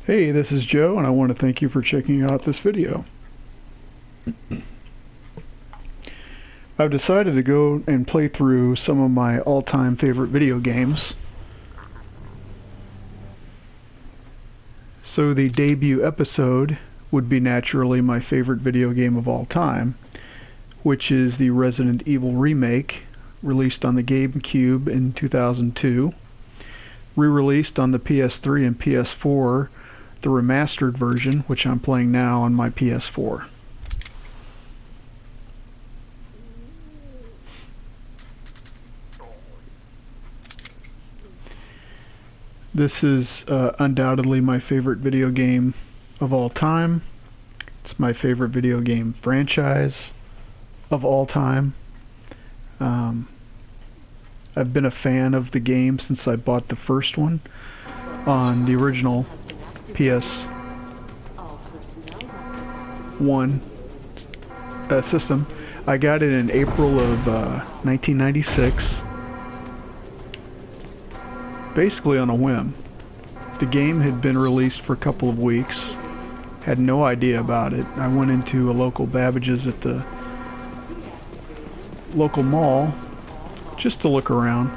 Hey, this is Joe, and I want to thank you for checking out this video. I've decided to go and play through some of my all-time favorite video games. So the debut episode would be naturally my favorite video game of all time, which is the Resident Evil remake, released on the GameCube in 2002, re-released on the PS3 and PS4, the remastered version, which I'm playing now on my PS4. This is undoubtedly my favorite video game of all time. It's my favorite video game franchise of all time. I've been a fan of the game since I bought the first one on the original PS1 system. I got it in April of 1996, basically on a whim. The game had been released for a couple of weeks, had no idea about it. I went into a local Babbage's at the local mall just to look around.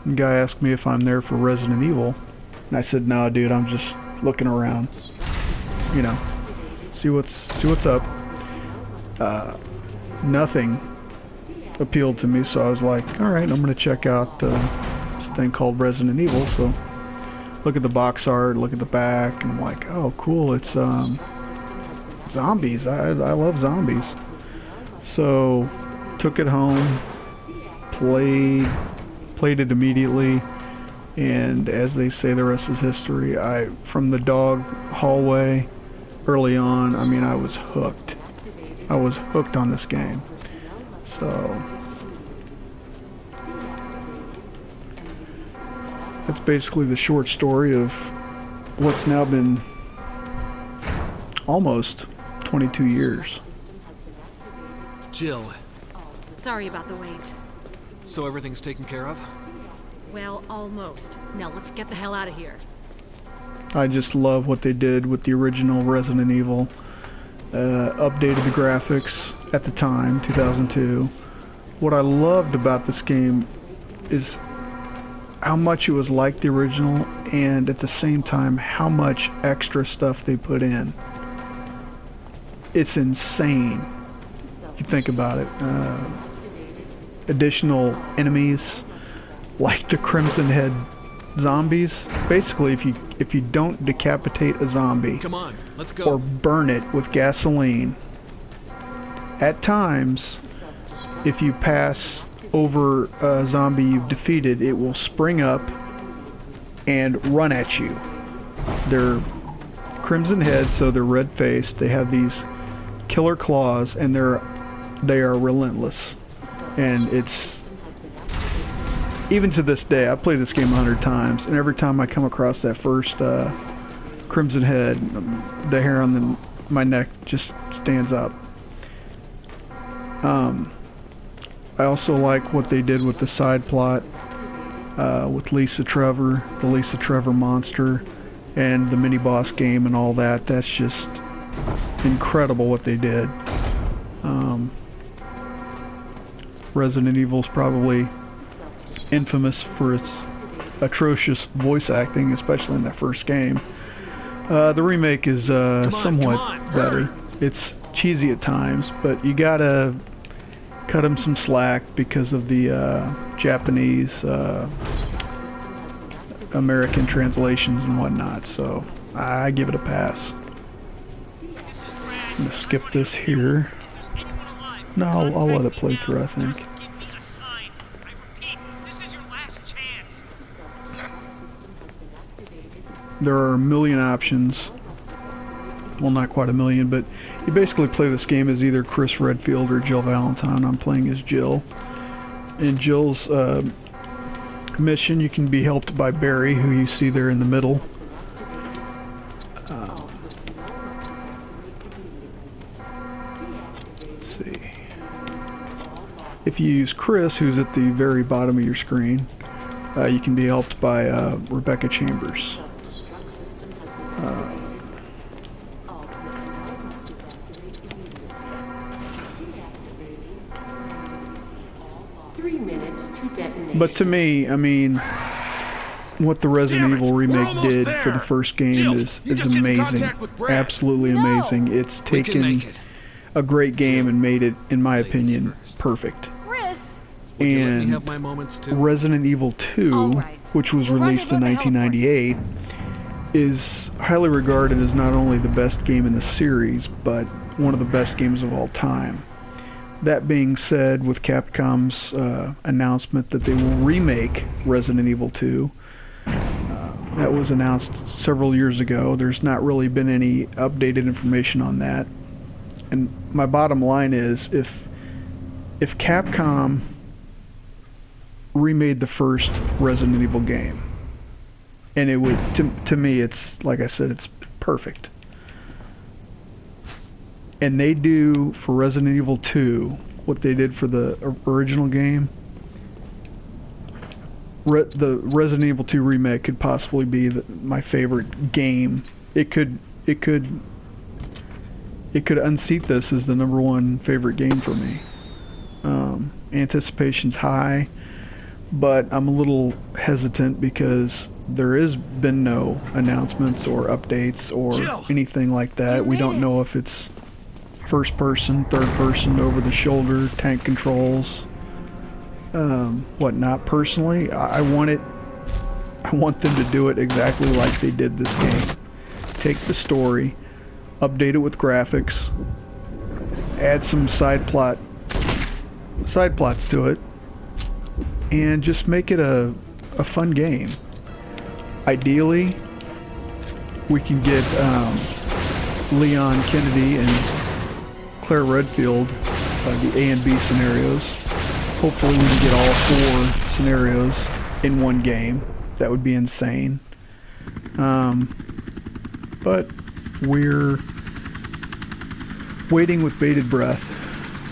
The guy asked me if I'm there for Resident Evil, and I said, "No, dude, I'm just looking around, you know, see what's up." Nothing appealed to me, so I was like, all right, I'm gonna check out this thing called Resident Evil. So look at the box art, look at the back, and I'm like, oh cool, it's zombies. I love zombies. So took it home, played it immediately, and as they say, the rest is history. From the dog hallway early on, I mean, I was hooked. I was hooked on this game. So that's basically the short story of what's now been almost 22 years. Jill. Sorry about the wait. So everything's taken care of? Well, almost. Now let's get the hell out of here. I just love what they did with the original Resident Evil. Updated the graphics at the time, 2002. What I loved about this game is how much it was like the original, and at the same time how much extra stuff they put in. It's insane if you think about it. Additional enemies like the Crimson Head zombies. Basically, if you don't decapitate a zombie, come on, let's go, or burn it with gasoline, at times, if you pass over a zombie you've defeated, it will spring up and run at you. They're Crimson Head, so they're red-faced. They have these killer claws, and they are relentless. And it's, even to this day, I've played this game 100 times, and every time I come across that first Crimson Head, the hair on my neck just stands up. I also like what they did with the side plot with Lisa Trevor, the Lisa Trevor monster, and the mini-boss game and all that. That's just incredible what they did. Resident Evil's probably infamous for its atrocious voice acting, especially in that first game. The remake is somewhat better. It's cheesy at times, but you gotta cut them some slack because of the Japanese American translations and whatnot, so I give it a pass. I'm gonna skip this here. No, I'll let it play through, I think. There are a million options. Well, not quite a million, but you basically play this game as either Chris Redfield or Jill Valentine. I'm playing as Jill. In Jill's mission, you can be helped by Barry, who you see there in the middle. Let's see. If you use Chris, who's at the very bottom of your screen, you can be helped by Rebecca Chambers. But to me, I mean, what the Resident Damn it, Evil we're remake almost did there. for the first game Jill, is you just get in amazing. contact with Brad. Absolutely No. amazing. It's We can taken make it. a great game and made it, in my Ladies opinion, first. perfect. Chris! Would you let me And have my moments too? Resident Evil 2, All right. which was We'll released in rendezvous at the 1998, is highly regarded as not only the best game in the series, but one of the best games of all time. That being said, with Capcom's announcement that they will remake Resident Evil 2, that was announced several years ago. There's not really been any updated information on that. And my bottom line is, if Capcom remade the first Resident Evil game, and it would, to me, it's, like I said, it's perfect. And they do for Resident Evil 2 what they did for the original game. The Resident Evil 2 remake could possibly be my favorite game. It could unseat this as the #1 favorite game for me. Anticipation's high, but I'm a little hesitant because there has been no announcements or updates or Jill! anything like that. We don't know if it's first person, third person, over the shoulder, tank controls, whatnot. Personally, I want them to do it exactly like they did this game. Take the story, update it with graphics, add some side plots to it, and just make it a fun game. Ideally, we can get Leon Kennedy and Claire Redfield, the A and B scenarios. Hopefully we can get all 4 scenarios in one game. That would be insane. But we're waiting with bated breath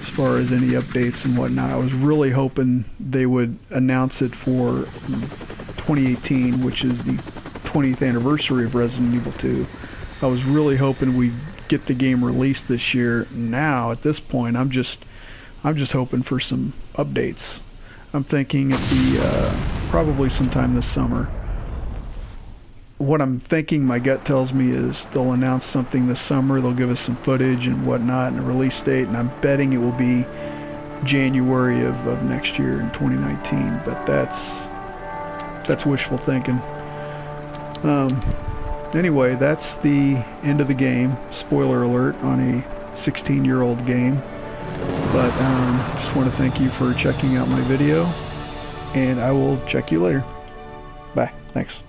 as far as any updates and whatnot. I was really hoping they would announce it for 2018, which is the 20th anniversary of Resident Evil 2. I was really hoping we'd get the game released this year. Now, at this point, I'm just hoping for some updates. I'm thinking at the probably sometime this summer. What I'm thinking, my gut tells me, is they'll announce something this summer. They'll give us some footage and whatnot and a release date, and I'm betting it will be January of next year in 2019. But that's wishful thinking. Anyway, that's the end of the game. Spoiler alert on a 16-year-old game. But just want to thank you for checking out my video, and I will check you later. Bye. Thanks.